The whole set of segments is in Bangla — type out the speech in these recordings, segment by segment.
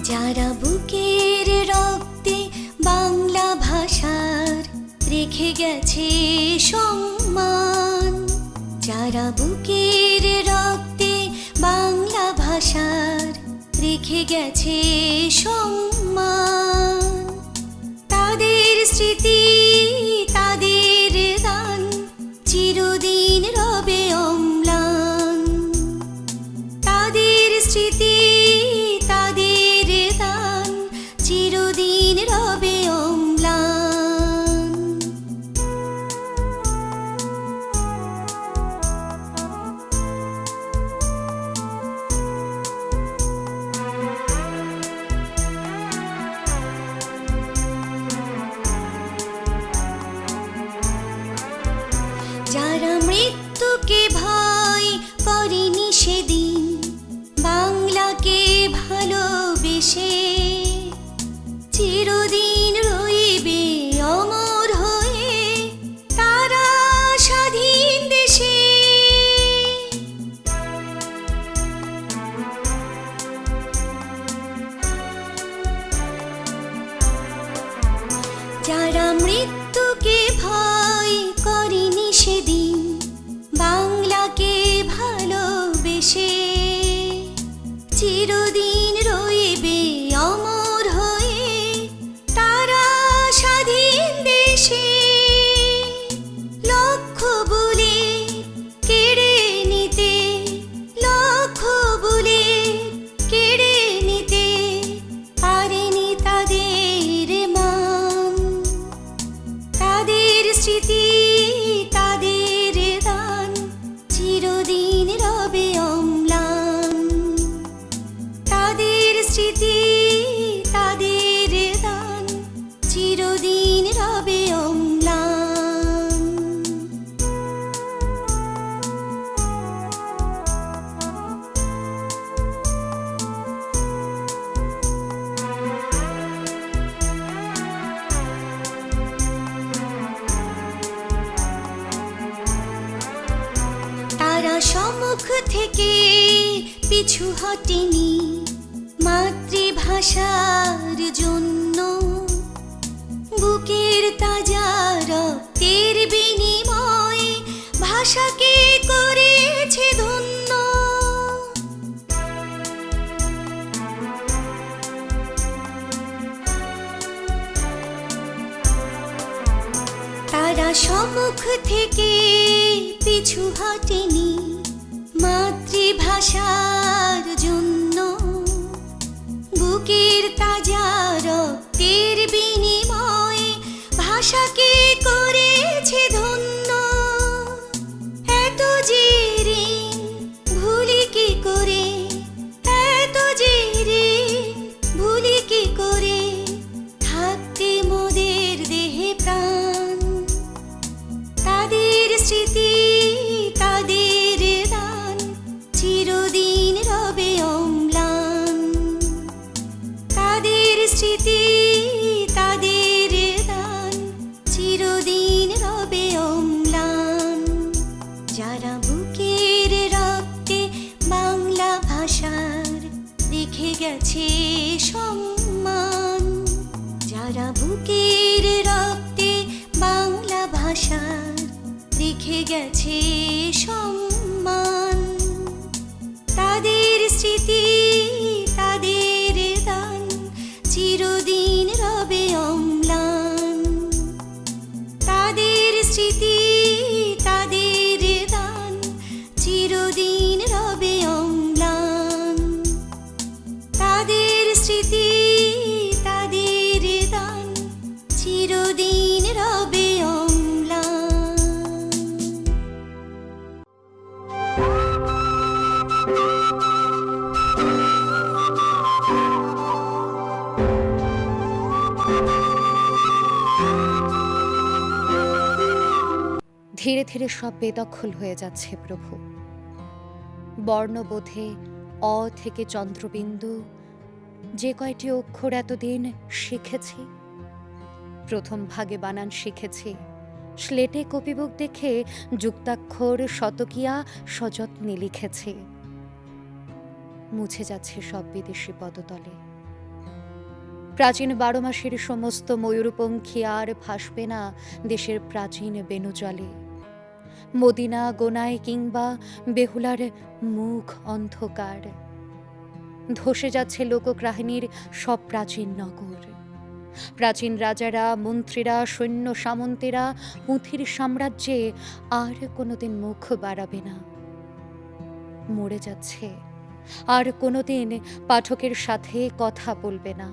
যারা বুকের রক্তে বাংলা ভাষার রেখে গেছে সম্মান, যারা বুকের রক্তে বাংলা ভাষার রেখে গেছে সম্মান, তাদের স্মৃতি তাদের দান চিরদিন রবে অম্লান। তাদের স্মৃতি তাদের দান চিরদিন রবে অম্লান। যারা মৃত্যুকে ভয় করেনি সেদিন বাংলাকে ভালোবেসে, চিরদিন রইবে অমর হয়ে তারা স্বাধীন দেশে। যারা মৃত্যুকে ভয় করেনি সেদিন বাংলাকে ভালোবেসে, চিরদিন রইবে অমর হয়ে তারা স্বাধীন দেশে। লক্ষ বুলে কেড়ে নিতে, লক্ষ বুলে কেড়ে নিতে পারেনি তাদের মান। তাদের স্মৃতি তাদের দান চিরদিন রবে অম্লান। তাদের স্মৃতি তাদের দান চিরদিন রবে অম্লান। তারা সম্মুখ থেকে পিছু হটেনি মাতৃভাষার জন্য, বুকের তাজা রক্তের বিনিময়ে ভাষাকে করেছে ধন্য। তারা সম্মুখ থেকে পিছু হটেনি মাতৃভাষার জন্য, বুকের তাজা রক্তের বিনিময়ে ভাষাকে করেছে ধন্য। এত যে ঋণ ভুলি কি করে, এত যে ঋণ ভুলি কি করে থাকতে মোদের দেহে প্রাণ। তাদের স্মৃতি তাদের দান চিরদিন রবে অম্লান। তাদের স্মৃতি তাদের দান চিরদিন রবে অম্লান। যারা বুকের রক্তে বাংলা ভাষার রেখে গেছে সম্মান, যারা বুকের রক্তে বাংলা ভাষার রেখে গেছে সম্মান, তাদের স্মৃতি ধীরে ধীরে সব বেদখল হয়ে যাচ্ছে প্রভু। বর্ণবোধে অ থেকে চন্দ্রবিন্দু যে কয়টি অক্ষর এতদিন শিখেছি, প্রথম ভাগে বানান শিখেছি, স্লেটে কপিবুক দেখে যুক্তাক্ষর শতকিয়া সযত্নে লিখেছি। মুছে যাচ্ছে সব বিদেশি পদতলে। প্রাচীন 12 মাসের সমস্ত ময়ূরপঙ্খী আর ভাসবে না দেশের প্রাচীন বেণুজলে। মদিনা গোনায় কিংবা বেহুলার মুখ অন্ধকার। ধসে যাচ্ছে লোককাহিনীর সব প্রাচীন নগর। প্রাচীন রাজারা, মন্ত্রীরা, সৈন্য সামন্তেরা পুঁথির সাম্রাজ্যে আর কোনোদিন মুখ বাড়াবে না। মরে যাচ্ছে, আর কোনোদিন পাঠকের সাথে কথা বলবে না।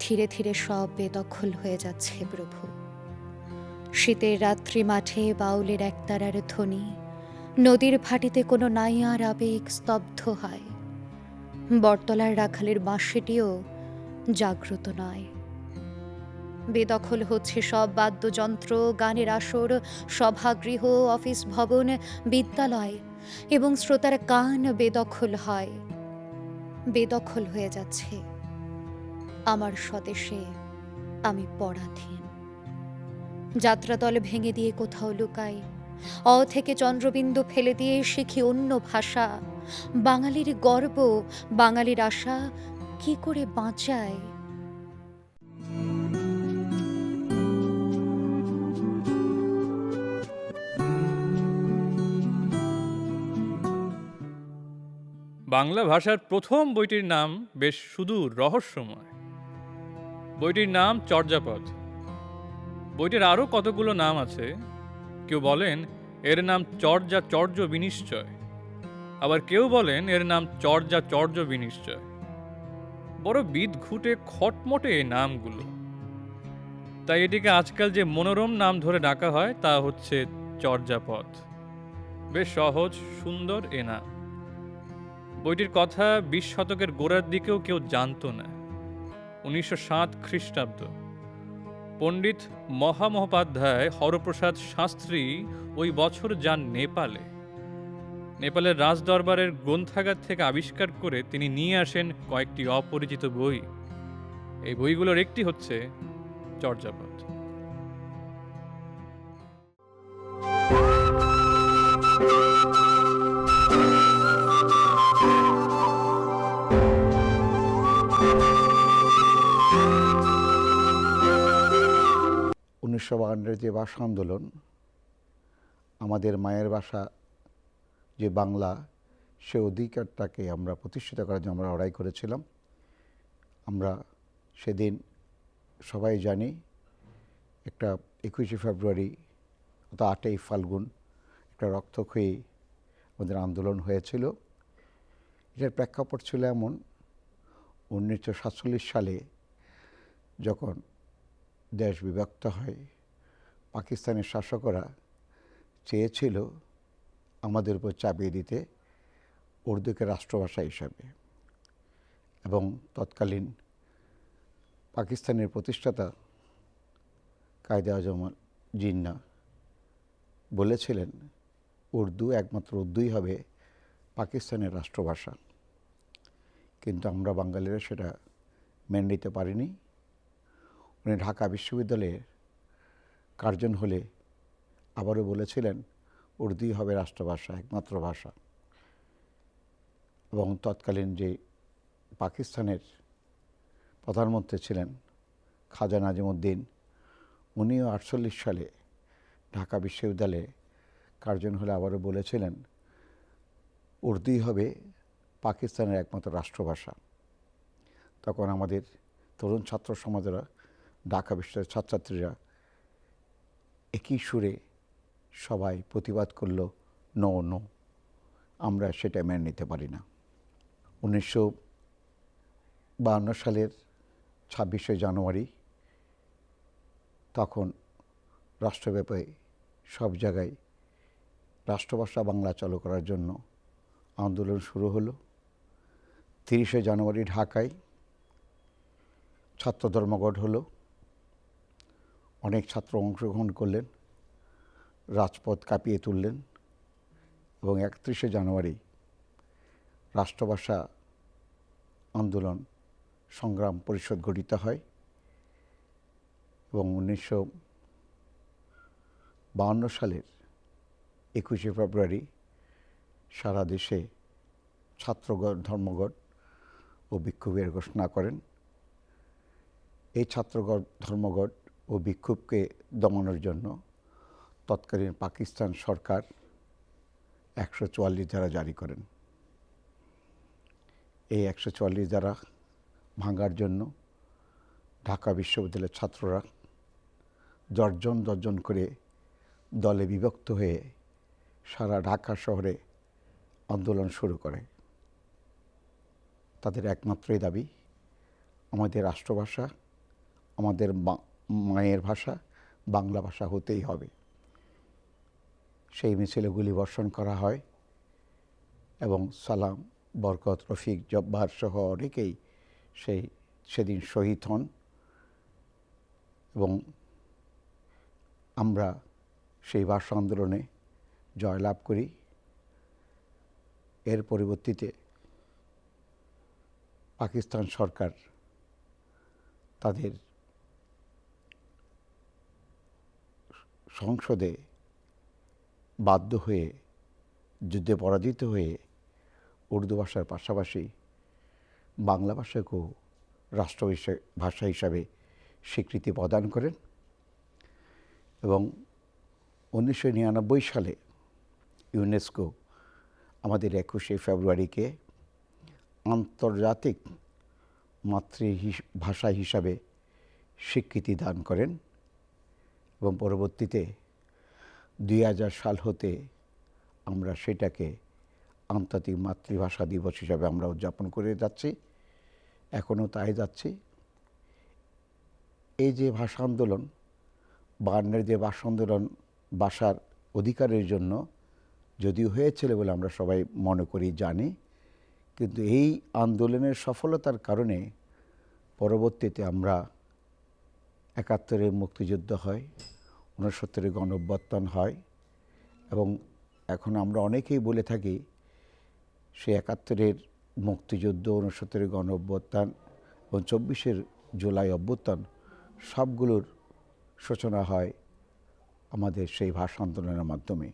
ধীরে ধীরে সব বেদখল হয়ে যাচ্ছে প্রভু। শীতের রাত্রি মাঠে বাউলের একতারার ধ্বনি, নদীর ভাটিতে কোনো নাইয়ার আবেগ স্তব্ধ হয়। বটতলার রাখালের বাঁশিটিও জাগ্রত নয়। বেদখল হচ্ছে সব বাদ্যযন্ত্র, গানের আসর, সভাগৃহ, অফিস ভবন, বিদ্যালয়, এবং শ্রোতার কান বেদখল হয়। বেদখল হয়ে যাচ্ছে আমার স্বদেশে আমি পরাধীন। যাত্রাদল ভেঙে দিয়ে কোথাও লুকাই, অ থেকে চন্দ্রবিন্দু ফেলে দিয়ে শিখি অন্য ভাষা। বাঙালির গর্ব, বাঙালির আশা কি করে বাঁচায়? বাংলা ভাষার প্রথম বইটির নাম বেশ সুদূর রহস্যময়। বইটির নাম চর্যাপদ। বইটির আরও কতগুলো নাম আছে। কেউ বলেন এর নাম চর্য বিনিশ্চয়, আবার কেউ বলেন এর নাম চর্য বিনিশ্চয়। বড় বিদঘুটে খটমটে এই নামগুলো। তাই এটিকে আজকাল যে মনোরম নাম ধরে ডাকা হয় তা হচ্ছে চর্যাপদ। বেশ সহজ সুন্দর এ নাম। বইটির কথা 20 শতকের গোড়ার দিকেও কেউ জানত না। 1907 খ্রিস্টাব্দ। পণ্ডিত মহামহোপাধ্যায় হরপ্রসাদ শাস্ত্রী ওই বছর যান নেপালে। নেপালের রাজদরবারের গ্রন্থাগার থেকে আবিষ্কার করে তিনি নিয়ে আসেন কয়েকটি অপরিচিত বই। এই বইগুলোর একটি হচ্ছে চর্যাপদ। উনিশশো 52-এর যে ভাষা আন্দোলন, আমাদের মায়ের ভাষা যে বাংলা, সে অধিকারটাকে আমরা প্রতিষ্ঠিত করার জন্য আমরা লড়াই করেছিলাম। আমরা সেদিন সবাই জানি একটা 21শে ফেব্রুয়ারি অর্থাৎ 8ই ফাল্গুন একটা রক্তক্ষয়ী আমাদের আন্দোলন হয়েছিল। এটার প্রেক্ষাপট ছিল এমন, 1947 সালে যখন দেশ বিভক্ত হয়, পাকিস্তানের শাসকরা চেয়েছিল আমাদের উপর চাপিয়ে দিতে উর্দুকে রাষ্ট্রভাষা হিসাবে, এবং তৎকালীন পাকিস্তানের প্রতিষ্ঠাতা কায়েদে আজম জিন্নাহ বলেছিলেন উর্দু, একমাত্র উর্দুই হবে পাকিস্তানের রাষ্ট্রভাষা। কিন্তু আমরা বাঙালিরা সেটা মেনে নিতে পারিনি। উনি ঢাকা বিশ্ববিদ্যালয়ের কার্জন হলে আবারও বলেছিলেন উর্দুই হবে রাষ্ট্রভাষা, একমাত্র ভাষা। এবং তৎকালীন যে পাকিস্তানের প্রধানমন্ত্রী ছিলেন খাজা নাজিমুদ্দিন, উনিও 48 সালে ঢাকা বিশ্ববিদ্যালয়ে কার্জন হলে আবারও বলেছিলেন উর্দুই হবে পাকিস্তানের একমাত্র রাষ্ট্রভাষা। তখন আমাদের তরুণ ছাত্র সমাজেরা, ঢাকা বিশ্ববিদ্যালয়ের ছাত্রছাত্রীরা একই সুরে সবাই প্রতিবাদ করল, নো নো, আমরা সেটা মেনে নিতে পারি না। 1952 সালের 26শে জানুয়ারি তখন রাষ্ট্রব্যাপী সব জায়গায় রাষ্ট্রভাষা বাংলা চালু করার জন্য আন্দোলন শুরু হলো। 30শে জানুয়ারি ঢাকায় ছাত্র ধর্মঘট হলো, অনেক ছাত্র অংশগ্রহণ করলেন রাজপথ কাঁপিয়ে তুললেন এবং 31শে জানুয়ারি রাষ্ট্রভাষা আন্দোলন সংগ্রাম পরিষদ গঠিত হয় এবং 1952 সালের 21শে ফেব্রুয়ারি সারা দেশে ছাত্রগণ ধর্মঘট ও বিক্ষোভের ঘোষণা করেন। এই ছাত্রগণ ধর্মঘট ও বিক্ষোভকে দমানোর জন্য তৎকালীন পাকিস্তান সরকার 144 ধারা জারি করেন। এই 144 ধারা ভাঙার জন্য ঢাকা বিশ্ববিদ্যালয়ের ছাত্ররা দর্জন করে দলে বিভক্ত হয়ে সারা ঢাকা শহরে আন্দোলন শুরু করে। তাদের একমাত্রই দাবি, আমাদের রাষ্ট্রভাষা, আমাদের মায়ের ভাষা বাংলা ভাষা হতেই হবে। সেই মিছিলে গুলিবর্ষণ করা হয় এবং সালাম, বরকত, রফিক, জব্বার সহ অনেকেই সেদিন শহীদ হন এবং আমরা সেই ভাষা আন্দোলনে জয়লাভ করি। এর পরবর্তীতে পাকিস্তান সরকার তাদের সংসদে বাধ্য হয়ে যুদ্ধে পরাজিত হয়ে উর্দু ভাষার পাশাপাশি বাংলা ভাষাকেও রাষ্ট্র ভাষা হিসাবে স্বীকৃতি প্রদান করেন এবং 1999 সালে ইউনেস্কো আমাদের 21শে ফেব্রুয়ারিকে আন্তর্জাতিক মাতৃভাষা হিসাবে স্বীকৃতি দান করেন এবং পরবর্তীতে 2000 সাল হতে আমরা সেটাকে আন্তর্জাতিক মাতৃভাষা দিবস হিসাবে আমরা উদযাপন করে যাচ্ছি, এখনও তাই যাচ্ছি। এই যে ভাষা আন্দোলন, 52 যে ভাষা আন্দোলন ভাষার অধিকারের জন্য যদিও হয়েছিল বলে আমরা সবাই মনে করি, জানি, কিন্তু এই আন্দোলনের সফলতার কারণে পরবর্তীতে আমরা 71-এর মুক্তিযুদ্ধ হয়, 69-এর গণঅভ্যুত্থান হয় এবং এখন আমরা অনেকেই বলে থাকি সে 71-এর মুক্তিযুদ্ধ, 69-এর গণঅভ্যুত্থান এবং 24শে জুলাই অভ্যুত্থান সবগুলোর সূচনা হয় আমাদের সেই ভাষা আন্দোলনের মাধ্যমে।